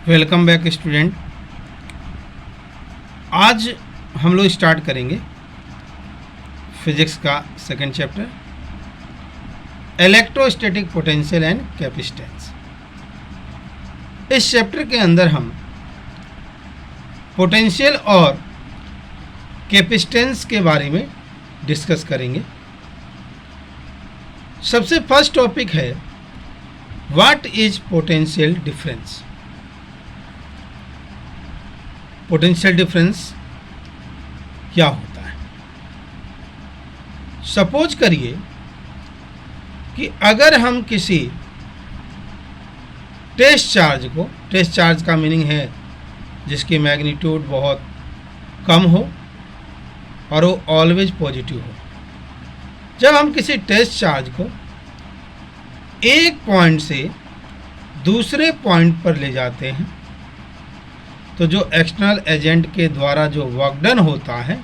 Welcome back student. आज हम लोग स्टार्ट करेंगे फिजिक्स का second chapter, electrostatic potential and capacitance. इस चैप्टर के अंदर हम पोटेंशियल और कैपेसिटेंस के बारे में डिस्कस करेंगे। सबसे फर्स्ट टॉपिक है what is potential difference. Potential difference क्या होता है? सपोज करिए कि अगर हम किसी टेस्ट चार्ज का मीनिंग है जिसकी मैग्नीट्यूड बहुत कम हो और वो ऑलवेज पॉजिटिव हो। जब हम किसी टेस्ट चार्ज को एक पॉइंट से दूसरे पॉइंट पर ले जाते हैं तो जो एक्सटर्नल एजेंट के द्वारा जो वर्क डन होता है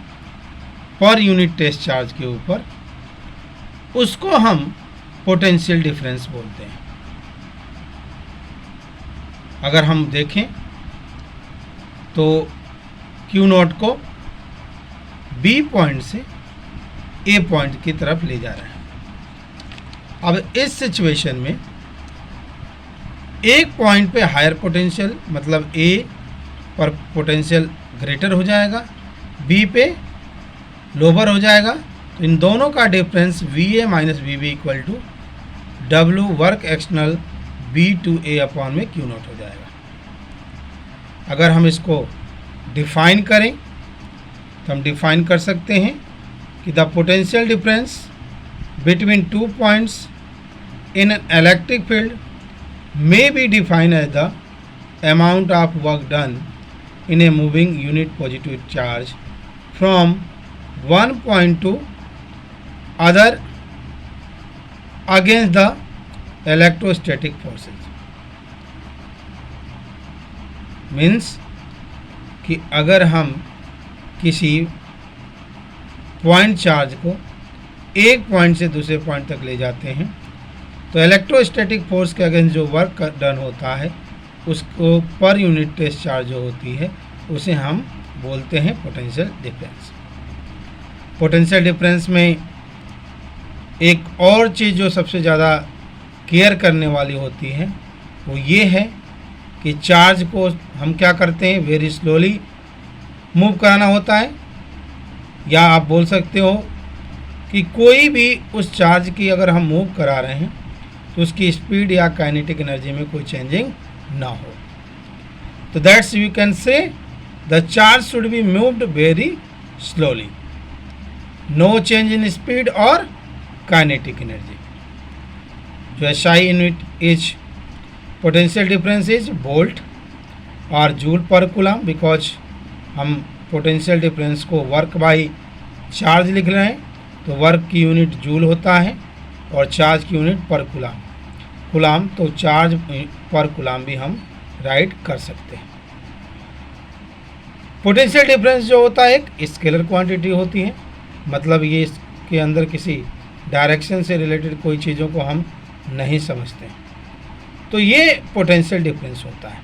पर यूनिट टेस्ट चार्ज के ऊपर, उसको हम पोटेंशियल डिफरेंस बोलते हैं। अगर हम देखें तो Q नॉट को B पॉइंट से A पॉइंट की तरफ ले जा रहा है। अब इस सिचुएशन में एक पॉइंट पे हायर पोटेंशियल मतलब A पर पोटेंशियल ग्रेटर हो जाएगा, B पे लोअर हो जाएगा। तो इन दोनों का difference VA minus VB equal to W work external B to A upon में Q नॉट हो जाएगा। अगर हम इसको डिफाइन करें तो हम डिफाइन कर सकते हैं कि the potential difference between two points in an electric field may be defined as the amount of work done in a moving unit positive charge from one point to other against the electrostatic forces। Means कि अगर हम किसी point charge को एक point से दूसरे point तक ले जाते हैं तो इलेक्ट्रोस्टैटिक फोर्स के अगेंस्ट जो वर्क डन होता है उसको पर यूनिट टेस्ट चार्ज जो होती है उसे हम बोलते हैं पोटेंशियल डिफरेंस। पोटेंशियल डिफरेंस में एक और चीज़ जो सबसे ज़्यादा केयर करने वाली होती है वो ये है कि चार्ज को हम क्या करते हैं, वेरी स्लोली मूव कराना होता है। या आप बोल सकते हो कि कोई भी उस चार्ज की अगर हम मूव करा रहे हैं तो उसकी स्पीड या काइनेटिक एनर्जी में कोई चेंजिंग ना हो। तो that's you can say the charge should be moved very slowly, no change in speed और काइनेटिक एनर्जी। जो SI unit is potential difference is volt और जूल पर कूलम, बिकॉज हम potential difference को work by charge लिख रहे हैं तो work की यूनिट जूल होता है और चार्ज की यूनिट पर कूलम तो चार्ज पर कूलम भी हम राइट कर सकते हैं। पोटेंशियल डिफरेंस जो होता है एक स्केलर क्वांटिटी होती है, मतलब ये इसके अंदर किसी डायरेक्शन से रिलेटेड कोई चीज़ों को हम नहीं समझते। तो ये पोटेंशियल डिफरेंस होता है।